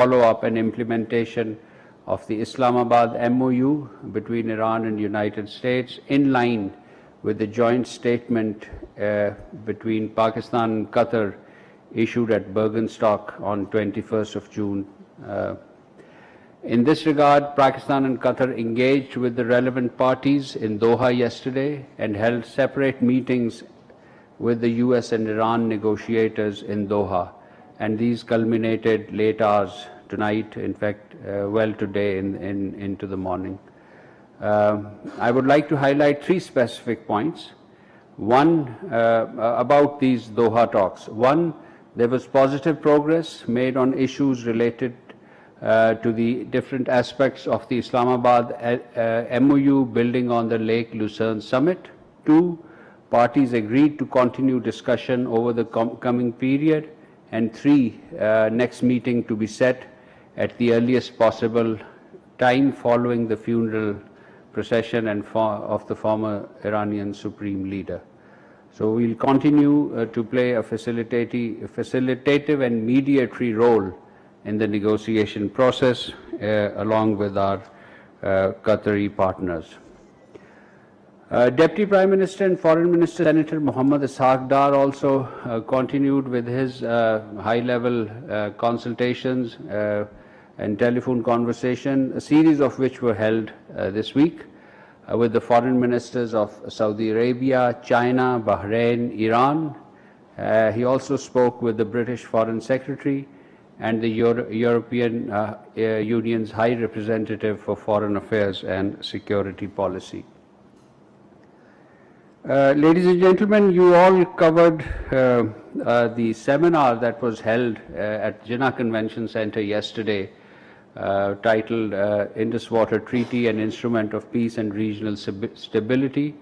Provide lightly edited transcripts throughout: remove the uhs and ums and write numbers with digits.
follow-up and implementation of the Islamabad MOU between Iran and the United States, in line with the joint statement between Pakistan and Qatar issued at Bergenstock on 21st of June. In this regard, Pakistan and Qatar engaged with the relevant parties in Doha yesterday and held separate meetings with the US and Iran negotiators in Doha, and these culminated late hours tonight, in fact, well today into the morning. I would like to highlight three specific points. One, about these Doha talks. One, there was positive progress made on issues related to the different aspects of the Islamabad MOU building on the Lake Lucerne summit. Two, parties agreed to continue discussion over the coming period. And three, next meeting to be set at the earliest possible time following the funeral procession of the former Iranian Supreme Leader. So we'll continue to play a facilitative and mediatory role in the negotiation process along with our Qatari partners. Deputy Prime Minister and Foreign Minister Senator Mohammad Ishaq Dar also continued with his high-level consultations and telephone conversation, a series of which were held this week with the foreign ministers of Saudi Arabia, China, Bahrain, Iran. He also spoke with the British Foreign Secretary and the European Union's High Representative for Foreign Affairs and Security Policy. Ladies and gentlemen, you all covered the seminar that was held at Jinnah Convention Center yesterday, titled Indus Water Treaty, an Instrument of Peace and Regional Stability.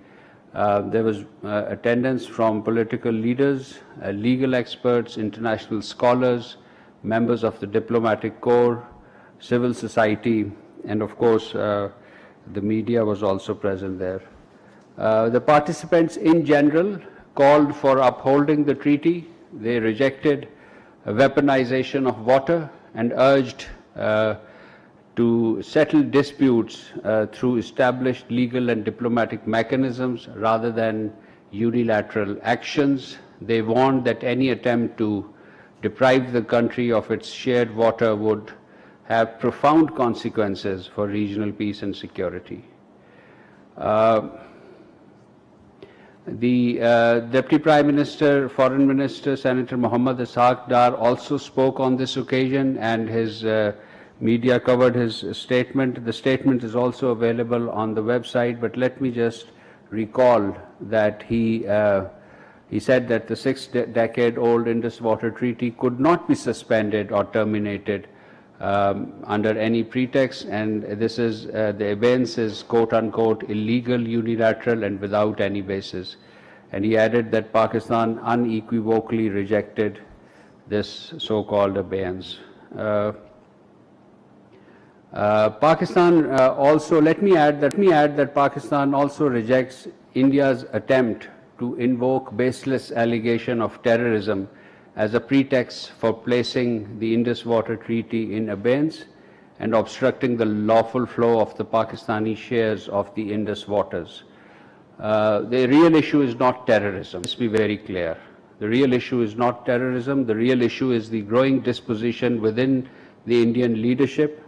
There was attendance from political leaders, legal experts, international scholars, members of the diplomatic corps, civil society, and of course the media was also present there. The participants in general called for upholding the treaty. They rejected weaponization of water and urged to settle disputes through established legal and diplomatic mechanisms rather than unilateral actions. They warned that any attempt to deprive the country of its shared water would have profound consequences for regional peace and security. The Deputy Prime Minister, Foreign Minister, Senator Mohammad Ishaq Dar also spoke on this occasion, and his media covered his statement. The statement is also available on the website, but let me just recall that he said that the 6-decade-old Indus Water Treaty could not be suspended or terminated under any pretext, and this is the abeyance is quote-unquote illegal, unilateral, and without any basis. And he added that Pakistan unequivocally rejected this so-called abeyance. Pakistan also, let me add that Pakistan also rejects India's attempt to invoke baseless allegation of terrorism as a pretext for placing the Indus Water Treaty in abeyance and obstructing the lawful flow of the Pakistani shares of the Indus waters. The real issue is not terrorism. Let's be very clear. The real issue is not terrorism. The real issue is the growing disposition within the Indian leadership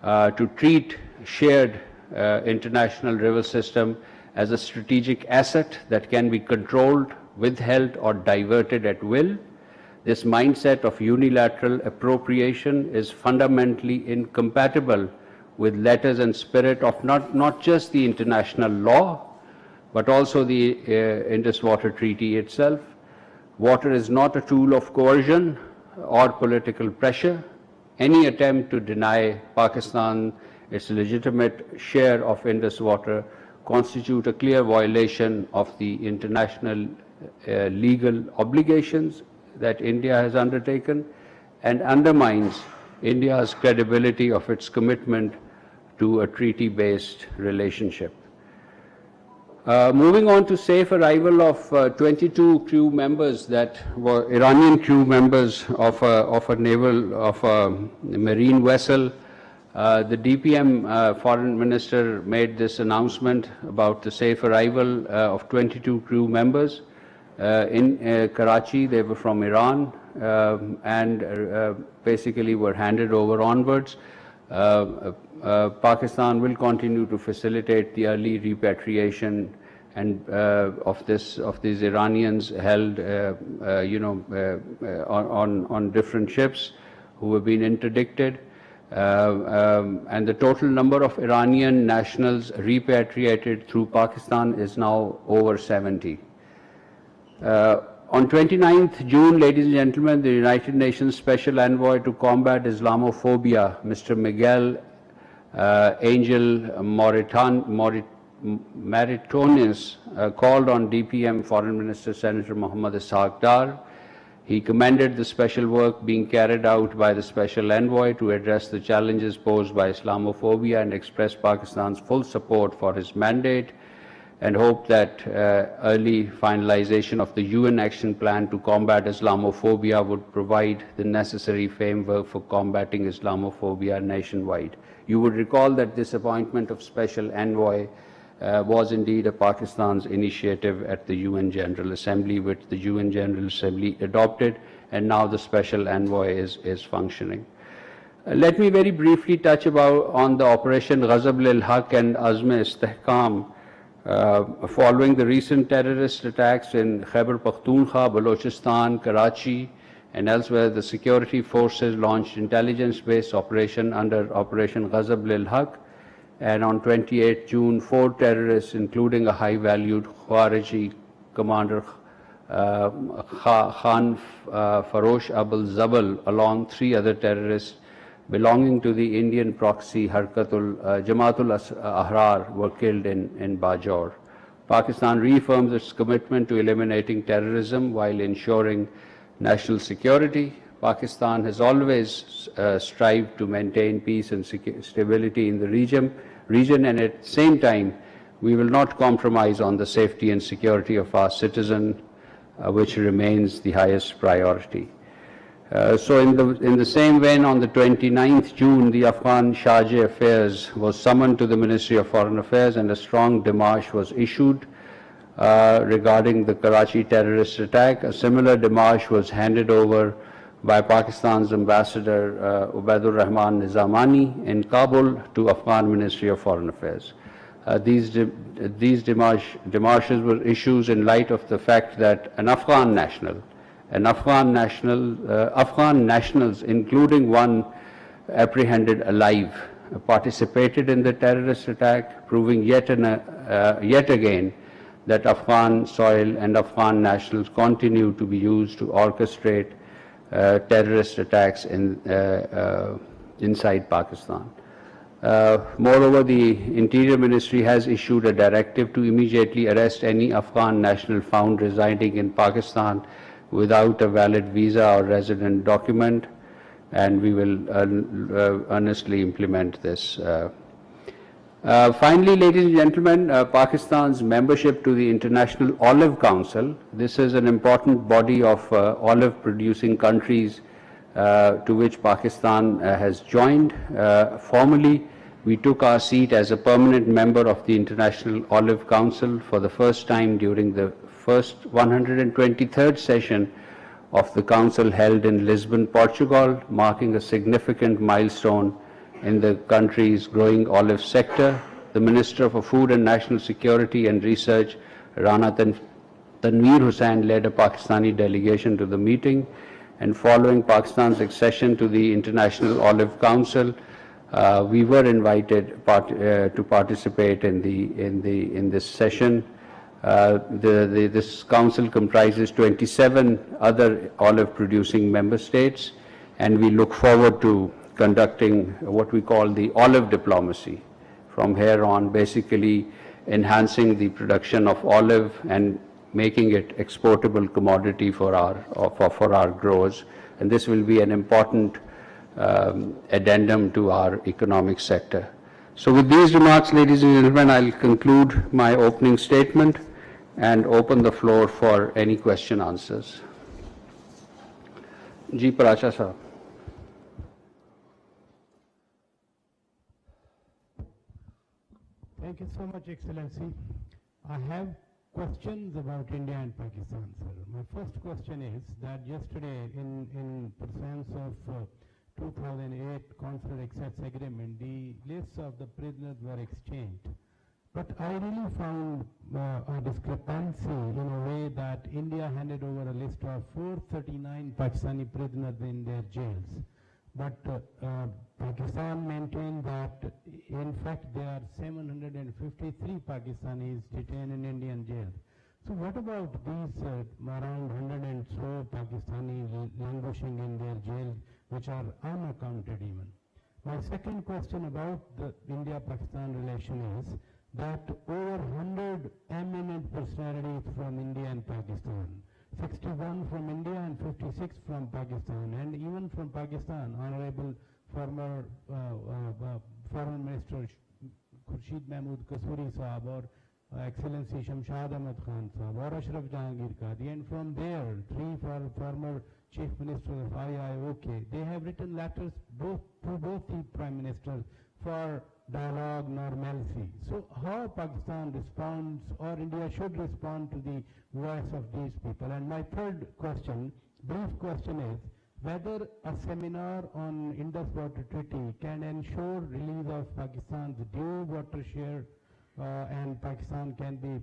to treat shared international river system as a strategic asset that can be controlled, withheld, or diverted at will. This mindset of unilateral appropriation is fundamentally incompatible with letters and spirit of not just the international law, but also the Indus Water Treaty itself. Water is not a tool of coercion or political pressure. Any attempt to deny Pakistan its legitimate share of Indus water constitute a clear violation of the international legal obligations that India has undertaken and undermines India's credibility of its commitment to a treaty-based relationship. Moving on to safe arrival of 22 crew members that were Iranian crew members of a marine vessel. The DPM foreign minister made this announcement about the safe arrival of 22 crew members in Karachi. They were from Iran and basically were handed over onwards. Pakistan will continue to facilitate the early repatriation and of these Iranians held, on different ships who have been interdicted. And the total number of Iranian nationals repatriated through Pakistan is now over 70. On 29th June, ladies and gentlemen, the United Nations Special Envoy to Combat Islamophobia, Mr. Miguel Angel Maritonis, called on DPM Foreign Minister Senator Mohammad Ishaq Dar. He commended the special work being carried out by the Special Envoy to address the challenges posed by Islamophobia and expressed Pakistan's full support for his mandate, and hope that early finalization of the UN Action Plan to combat Islamophobia would provide the necessary framework for combating Islamophobia nationwide. You would recall that this appointment of Special Envoy was indeed a Pakistan's initiative at the UN General Assembly, which the UN General Assembly adopted, and now the Special Envoy is functioning. Let me very briefly touch on the Operation Ghazab lil Haq and Azm-e-Istehkam. Following the recent terrorist attacks in Khyber Pakhtunkhwa, Balochistan, Karachi, and elsewhere, the security forces launched intelligence-based operation under Operation Ghazab lil Haq, and on 28 June, 4 terrorists, including a high-valued Khawariji commander Khan Farosh Abul Zabal, along 3 other terrorists belonging to the Indian proxy Jamaatul Ahrar, were killed in Bajaur. Pakistan reaffirms its commitment to eliminating terrorism while ensuring national security. Pakistan has always strived to maintain peace and stability in the region, and at the same time, we will not compromise on the safety and security of our citizens, which remains the highest priority. So in the same vein, on the 29th June, the Afghan Charge Affairs was summoned to the Ministry of Foreign Affairs, and a strong démarche was issued regarding the Karachi terrorist attack. A similar démarche was handed over by Pakistan's Ambassador Ubaidur Rahman Nizamani in Kabul to Afghan Ministry of Foreign Affairs. These démarches were issued in light of the fact that Afghan nationals, including one apprehended alive, participated in the terrorist attack, proving yet again that Afghan soil and Afghan nationals continue to be used to orchestrate terrorist attacks inside Pakistan. Moreover, the Interior Ministry has issued a directive to immediately arrest any Afghan national found residing in Pakistan without a valid visa or resident document, and we will earnestly implement this. Finally, ladies and gentlemen, Pakistan's membership to the International Olive Council. This is an important body of olive producing countries to which Pakistan has joined. Formally, we took our seat as a permanent member of the International Olive Council for the first time during the first 123rd session of the Council held in Lisbon, Portugal, marking a significant milestone in the country's growing olive sector. The Minister for Food and National Security and Research, Rana Tanveer Hussain, led a Pakistani delegation to the meeting, and following Pakistan's accession to the International Olive Council, we were invited to participate in this session. This council comprises 27 other olive-producing member states, and we look forward to conducting what we call the olive diplomacy from here on, basically enhancing the production of olive and making it exportable commodity for our growers. And this will be an important addendum to our economic sector. So with these remarks, ladies and gentlemen, I'll conclude my opening statement and open the floor for any question answers. Ji Paracha sir. Thank you so much, Excellency. I have questions about India and Pakistan, sir. My first question is that yesterday, in pursuance of 2008 Consular Access Agreement, the lists of the prisoners were exchanged. But I really found a discrepancy in a way that India handed over a list of 439 Pakistani prisoners in their jails. But Pakistan maintained that, in fact, there are 753 Pakistanis detained in Indian jails. So what about these around 100 and so Pakistanis languishing in their jails, which are unaccounted even? My second question about the India-Pakistan relation is that over 100 eminent personalities from India and Pakistan, 61 from India and 56 from Pakistan, and even from Pakistan, Honorable former Foreign Minister Khurshid Mahmood Kasuri Sahab or Excellency Shamshad Ahmad Khan Sahab or Ashraf Jahangir Qadi, and from there, 3 former Chief Ministers of IIOK, they have written letters to both the Prime Ministers for dialogue, normalcy. So how Pakistan responds, or India should respond to the voice of these people? And my third question, brief question, is whether a seminar on Indus Water Treaty can ensure release of Pakistan's due water share and Pakistan can be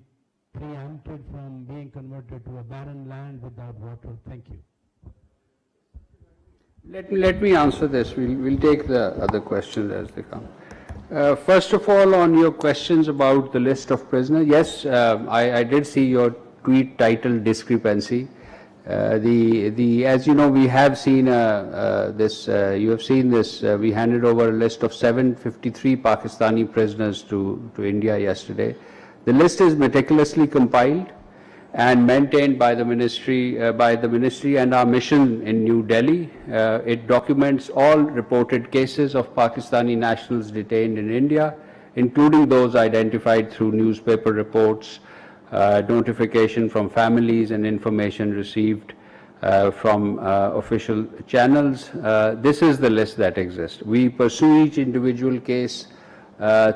preempted from being converted to a barren land without water. Thank you. Let me answer this. We'll take the other questions as they come. First of all, on your questions about the list of prisoners, yes, I did see your tweet titled discrepancy. As you know, we have seen this. You have seen this. We handed over a list of 753 Pakistani prisoners to India yesterday. The list is meticulously compiled and maintained by the ministry and our mission in New Delhi. It documents all reported cases of Pakistani nationals detained in India, including those identified through newspaper reports, notification from families, and information received from official channels. This is the list that exists. We pursue each individual case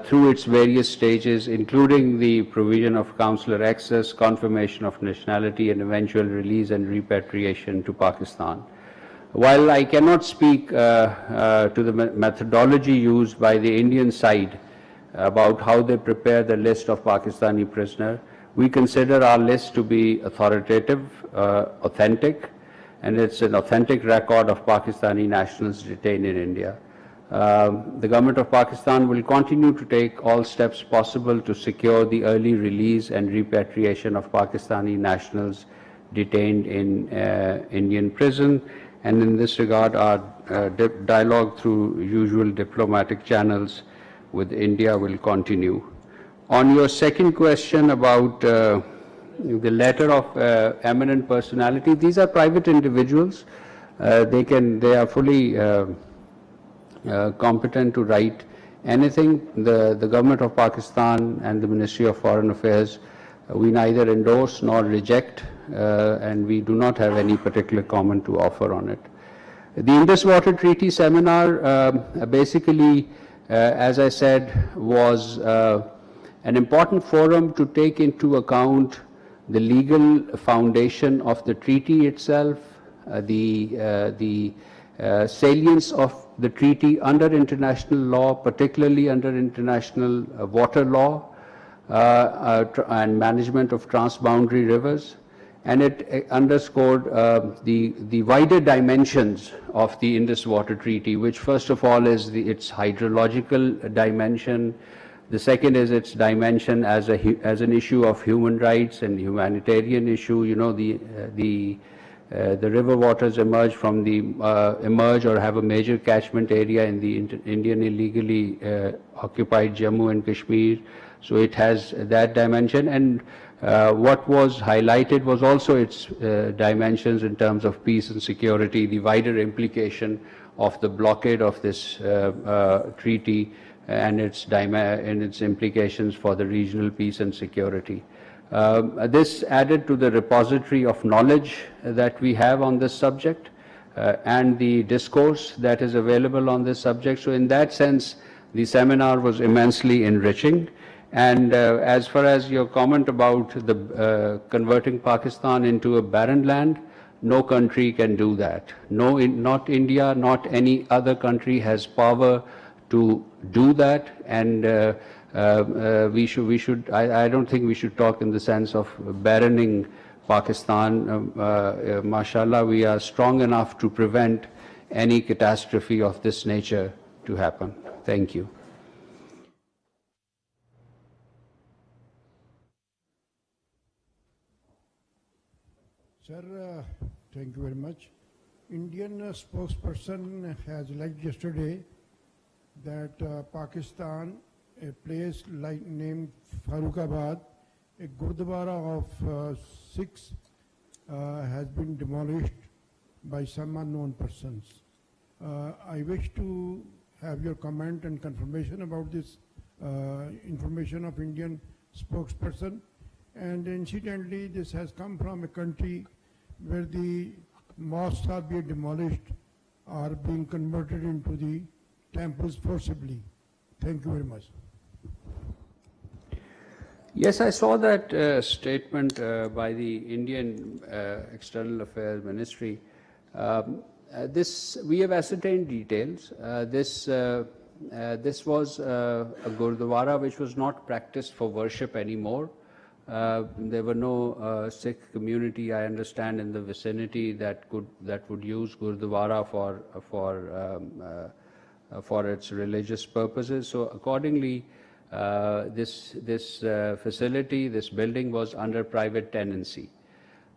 through its various stages, including the provision of consular access, confirmation of nationality, and eventual release and repatriation to Pakistan. While I cannot speak to the methodology used by the Indian side about how they prepare the list of Pakistani prisoners, we consider our list to be authoritative, authentic, and it's an authentic record of Pakistani nationals detained in India. The government of Pakistan will continue to take all steps possible to secure the early release and repatriation of Pakistani nationals detained in Indian prison, and in this regard our dialogue through usual diplomatic channels with India will continue. On your second question about the letter of eminent personality, these are private individuals. They are fully competent to write anything. The government of Pakistan and the Ministry of Foreign Affairs, we neither endorse nor reject, and we do not have any particular comment to offer on it. The Indus Water Treaty seminar basically, as I said, was an important forum to take into account the legal foundation of the treaty itself, the salience of the treaty under international law, particularly under international water law and management of transboundary rivers, and it underscored the wider dimensions of the Indus Water Treaty, which first of all is its hydrological dimension. The second is its dimension as an issue of human rights and humanitarian issue. You know, the river waters emerge or have a major catchment area in the Indian illegally occupied Jammu and Kashmir. So it has that dimension, and what was highlighted was also its dimensions in terms of peace and security, the wider implication of the blockade of this treaty and its implications for the regional peace and security. This added to the repository of knowledge that we have on this subject and the discourse that is available on this subject. So in that sense, the seminar was immensely enriching. And as far as your comment about the converting Pakistan into a barren land, no country can do that. No, not India, not any other country has power to do that. And I don't think we should talk in the sense of barrening Pakistan. Mashallah, we are strong enough to prevent any catastrophe of this nature to happen. Thank you. Sir, thank you very much. Indian spokesperson has alleged yesterday that Pakistan, a place like named Farooqabad, a Gurdwara of 6 has been demolished by some unknown persons. I wish to have your comment and confirmation about this information of Indian spokesperson. And incidentally, this has come from a country where the mosques are being demolished or being converted into the temples forcibly. Thank you very much. Yes, I saw that statement by the Indian External Affairs Ministry. We have ascertained details. This was a Gurdwara which was not practiced for worship anymore. There were no Sikh community, I understand, in the vicinity that would use Gurdwara for its religious purposes. So accordingly, this facility, this building was under private tenancy.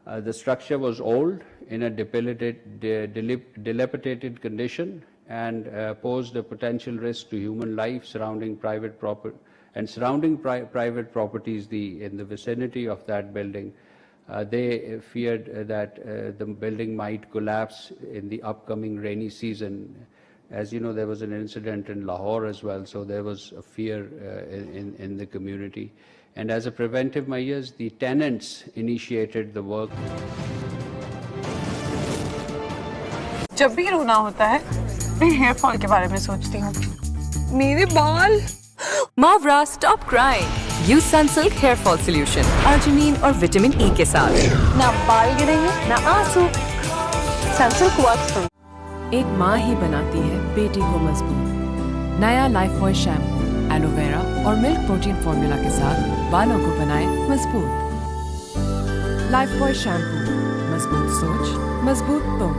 The structure was old, in a dilapidated condition, and posed a potential risk to human life surrounding private property. And surrounding private properties in the vicinity of that building, they feared that the building might collapse in the upcoming rainy season. As you know, there was an incident in Lahore as well, so there was a fear in the community. And as a preventive measures, the tenants initiated the work. जब भी रोना होता है, मैं hair fall के बारे में सोचती हूँ। मेरे बाल Mavra, stop crying. Use Sunsilk Hair Fall Solution, arginine और विटामिन E के साथ। ना बाल गिरेंगे, ना आंसू। Sunsilk works for me. एक माँ ही बनाती है बेटी को मजबूत। नया लाइफ बॉय शैम्पू, एलोवेरा और मिल्क प्रोटीन फॉर्मूला के साथ बालों को बनाए मजबूत। लाइफ बॉय शैम्पू, मजबूत सोच, मजबूत तुम।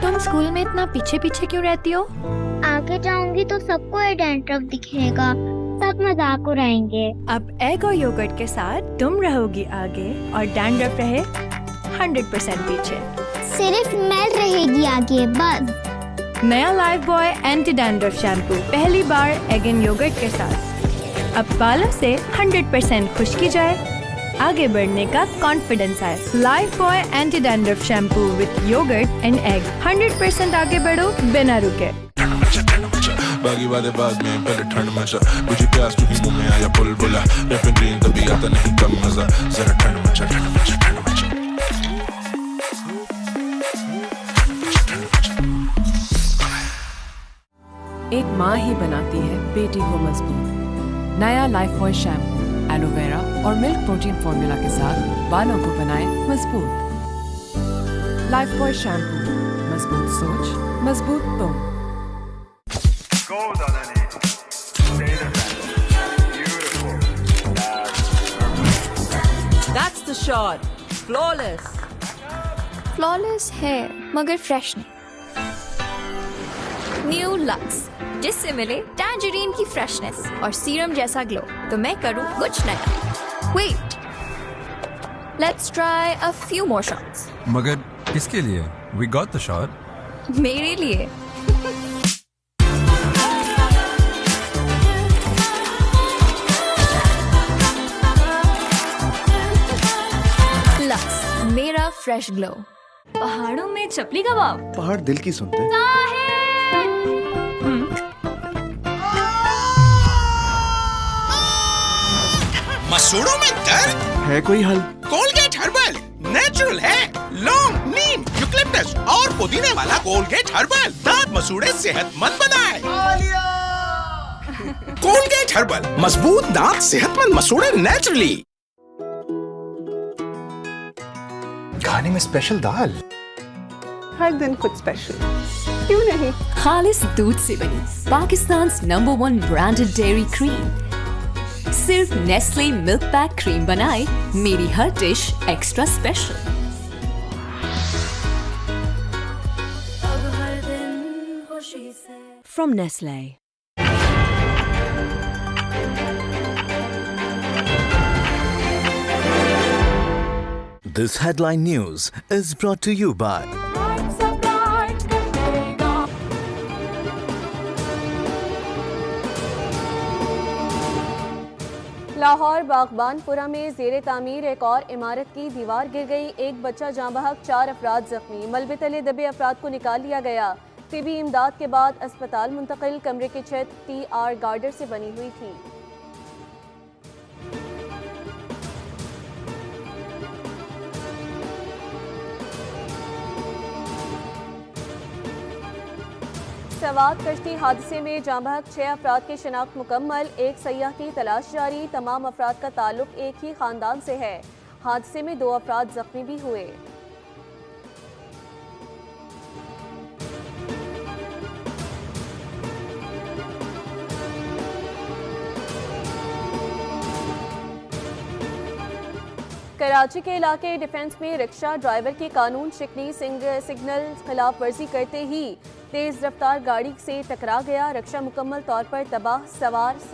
तुम स्कूल में इतना पीछे पीछे क्यों रहती हो? आगे जाऊंगी तो सबको ये डैंड्रफ दिखेगा, सब मजाक उड़ाएंगे। अब एग और योगर्ट के साथ तुम रहोगी आगे और डैंड्रफ रहे 100% पीछे। सिर्फ मेल रहेगी आगे बस। नया life boy anti dandruff shampoo पहली बार एग एंड योगर्ट के साथ। अब बालों से 100% खुश्की जाए, आगे बढ़ने का कॉन्फिडेंस आए। Lifebuoy anti dandruff shampoo with yogurt and egg, 100% आगे बढ़ो बिना रुके। बागी वाले बाद में पहले ठंड मचा, मुझे प्यास क्योंकि मुंह में आया बुलबुला, रैपिंग ग्रीन तभी आता नहीं कम मजा, जरा ठंड मचा, ठंड मचा, ठंड मचा। एक माँ ही बनाती है बेटी को मजबूत। नया लाइफ बॉय शैम्पू, एलोवेरा और मिल्क प्रोटीन फॉर्मूला के साथ बालों को बनाए मजबूत। लाइफ बॉय शैम्पू, मजबूत सोच, मजबूत तुम। That's the shot. Flawless. Flawless है मगर फ्रेश नहीं। न्यू लक्स, जिससे मिले टैंजरीन की फ्रेशनेस और सीरम जैसा ग्लो, तो मैं करूं कुछ नया। Wait, let's try a few more shots. मगर किसके लिए? We got the shot. मेरे लिए। Fresh glow. पहाड़ों में चपली कबाब, पहाड़ दिल की सुनते हैं। मसूड़ों में दर्द है कोई हल? कोलगेट हर्बल नेचुरल है। लौंग, नीम, यूकलिप्टस और पुदीने वाला कोलगेट हर्बल दांत मसूड़े सेहतमंद बनाए। कोलगेट हर्बल मजबूत दांत सेहतमंद मसूड़े नेचुरली। खाने में स्पेशल दाल, हर दिन कुछ स्पेशल, क्यों नहीं? खालिस दूध से बनी Pakistan number 1 branded dairy cream. सिर्फ नेस्ले मिल्क पैक क्रीम बनाए मेरी हर dish extra special. From Nestle. This headline news is brought to you by Lahore Baghbanpura में जेर तामीर एक और इमारत की दीवार गिर गई। एक बच्चा जाँ बहक, 4 अफराद जख्मी। मलबे तले दबे अफराद को निकाल लिया गया। तिबी इमदाद के बाद अस्पताल मुंतकिल। कमरे की छत TR गार्डर से बनी हुई थी। सवात कश्ती हादसे में जाँ बहक 6 अफराद की शिनाख्त मुकम्मल। एक सयाह की तलाश जारी। तमाम अफराद का ताल्लुक एक ही खानदान से है। हादसे में 2 अफराद जख्मी भी हुए। कराची के इलाके डिफेंस में रिक्शा ड्राइवर की कानून शिकनी सिग्नल खिलाफ वर्जी करते ही तेज रफ्तार गाड़ी से टकरा गया। रिक्शा मुकम्मल तौर पर तबाह, सवार